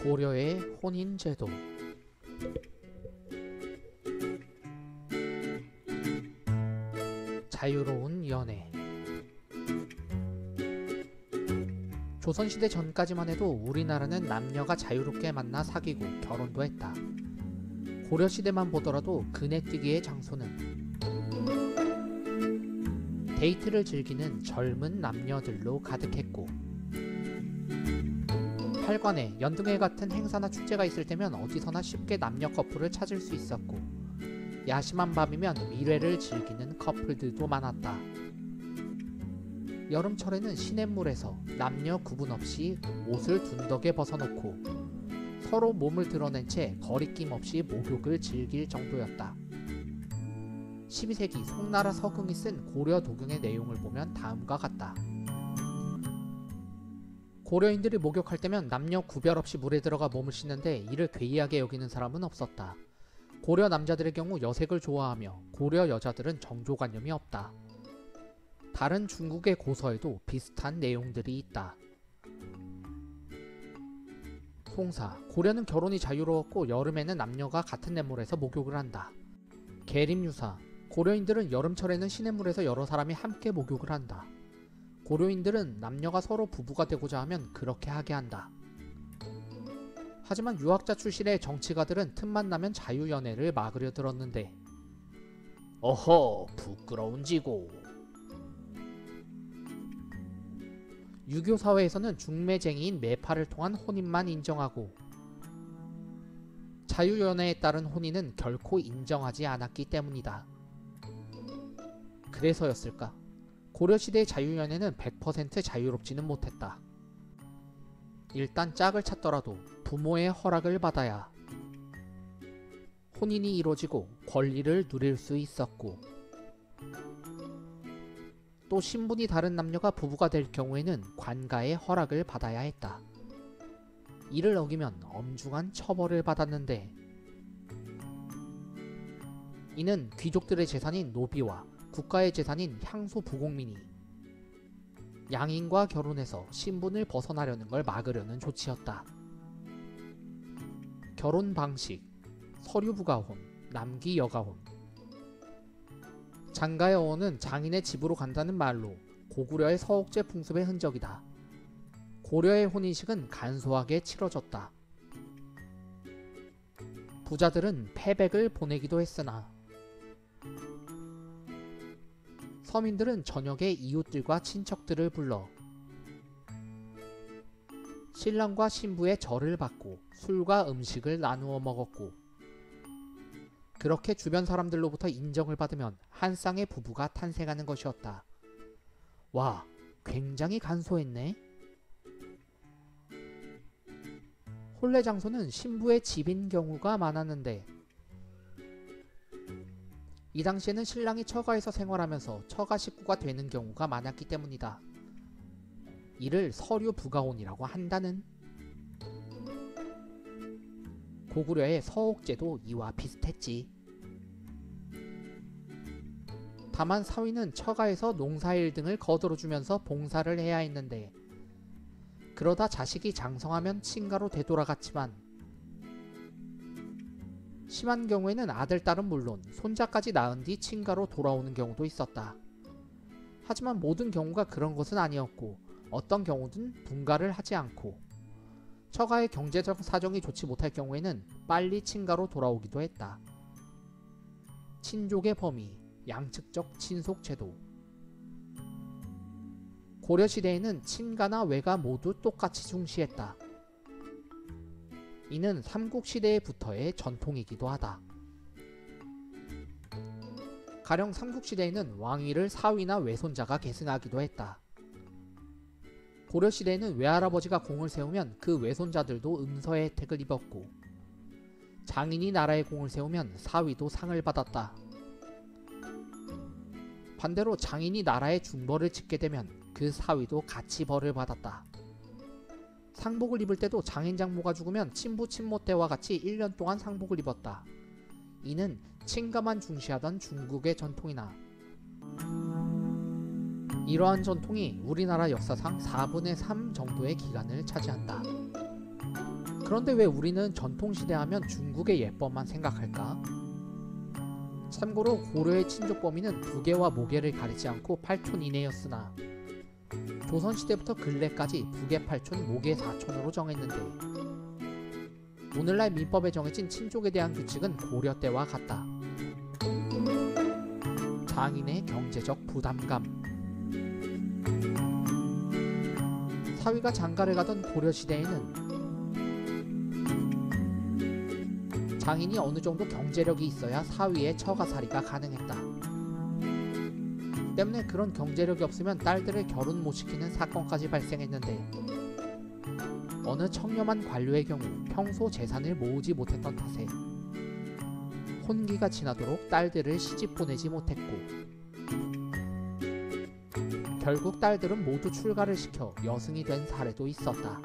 고려의 혼인제도. 자유로운 연애. 조선시대 전까지만 해도 우리나라는 남녀가 자유롭게 만나 사귀고 결혼도 했다. 고려시대만 보더라도 그네뛰기의 장소는 데이트를 즐기는 젊은 남녀들로 가득했고, 팔관에 연등회 같은 행사나 축제가 있을 때면 어디서나 쉽게 남녀 커플을 찾을 수 있었고, 야심한 밤이면 미래를 즐기는 커플들도 많았다. 여름철에는 시냇물에서 남녀 구분 없이 옷을 둔덕에 벗어놓고 서로 몸을 드러낸 채 거리낌 없이 목욕을 즐길 정도였다. 12세기 송나라 서긍이 쓴 고려도경의 내용을 보면 다음과 같다. 고려인들이 목욕할 때면 남녀 구별 없이 물에 들어가 몸을 씻는데 이를 괴이하게 여기는 사람은 없었다. 고려 남자들의 경우 여색을 좋아하며 고려 여자들은 정조관념이 없다. 다른 중국의 고서에도 비슷한 내용들이 있다. 송사, 고려는 결혼이 자유로웠고 여름에는 남녀가 같은 냇물에서 목욕을 한다. 계림유사, 고려인들은 여름철에는 시냇물에서 여러 사람이 함께 목욕을 한다. 고려인들은 남녀가 서로 부부가 되고자 하면 그렇게 하게 한다. 하지만 유학자 출신의 정치가들은 틈만 나면 자유연애를 막으려 들었는데, 어허, 부끄러운지고. 유교 사회에서는 중매쟁이인 매파를 통한 혼인만 인정하고, 자유연애에 따른 혼인은 결코 인정하지 않았기 때문이다. 그래서였을까? 고려시대의 자유연애는 100% 자유롭지는 못했다. 일단 짝을 찾더라도 부모의 허락을 받아야 혼인이 이루어지고 권리를 누릴 수 있었고, 또 신분이 다른 남녀가 부부가 될 경우에는 관가의 허락을 받아야 했다. 이를 어기면 엄중한 처벌을 받았는데, 이는 귀족들의 재산인 노비와 국가의 재산인 향소 부공민이 양인과 결혼해서 신분을 벗어나려는 걸 막으려는 조치였다. 결혼 방식, 서류부가혼, 남기여가혼. 장가여혼은 장인의 집으로 간다는 말로 고구려의 서옥제 풍습의 흔적이다. 고려의 혼인식은 간소하게 치러졌다. 부자들은 패백을 보내기도 했으나 서민들은 저녁에 이웃들과 친척들을 불러 신랑과 신부의 절을 받고 술과 음식을 나누어 먹었고, 그렇게 주변 사람들로부터 인정을 받으면 한 쌍의 부부가 탄생하는 것이었다. 와, 굉장히 간소했네. 혼례 장소는 신부의 집인 경우가 많았는데, 이 당시에는 신랑이 처가에서 생활하면서 처가 식구가 되는 경우가 많았기 때문이다. 이를 서류부가혼이라고 한다는. 고구려의 서옥제도 이와 비슷했지. 다만 사위는 처가에서 농사일 등을 거들어주면서 봉사를 해야 했는데, 그러다 자식이 장성하면 친가로 되돌아갔지만, 심한 경우에는 아들, 딸은 물론 손자까지 낳은 뒤 친가로 돌아오는 경우도 있었다. 하지만 모든 경우가 그런 것은 아니었고, 어떤 경우든 분가를 하지 않고, 처가의 경제적 사정이 좋지 못할 경우에는 빨리 친가로 돌아오기도 했다. 친족의 범위, 양측적 친속제도. 고려시대에는 친가나 외가 모두 똑같이 중시했다. 이는 삼국시대에부터의 전통이기도 하다. 가령 삼국시대에는 왕위를 사위나 외손자가 계승하기도 했다. 고려시대에는 외할아버지가 공을 세우면 그 외손자들도 음서의 혜택을 입었고, 장인이 나라에 공을 세우면 사위도 상을 받았다. 반대로 장인이 나라에 중벌을 짓게 되면 그 사위도 같이 벌을 받았다. 상복을 입을 때도 장인 장모가 죽으면 친부 친모 때와 같이 1년 동안 상복을 입었다. 이는 친가만 중시하던 중국의 전통이나, 이러한 전통이 우리나라 역사상 4분의 3 정도의 기간을 차지한다. 그런데 왜 우리는 전통시대 하면 중국의 예법만 생각할까? 참고로 고려의 친족 범위는 부계와 모계를 가리지 않고 8촌 이내였으나 조선시대부터 근래까지 부계 8촌, 모계 4촌으로 정했는데 오늘날 민법에 정해진 친족에 대한 규칙은 고려 때와 같다. 장인의 경제적 부담감. 사위가 장가를 가던 고려시대에는 장인이 어느 정도 경제력이 있어야 사위의 처가살이가 가능했다. 때문에 그런 경제력이 없으면 딸들을 결혼 못 시키는 사건까지 발생했는데 어느 청렴한 관료의 경우 평소 재산을 모으지 못했던 탓에 혼기가 지나도록 딸들을 시집 보내지 못했고 결국 딸들은 모두 출가를 시켜 여승이 된 사례도 있었다.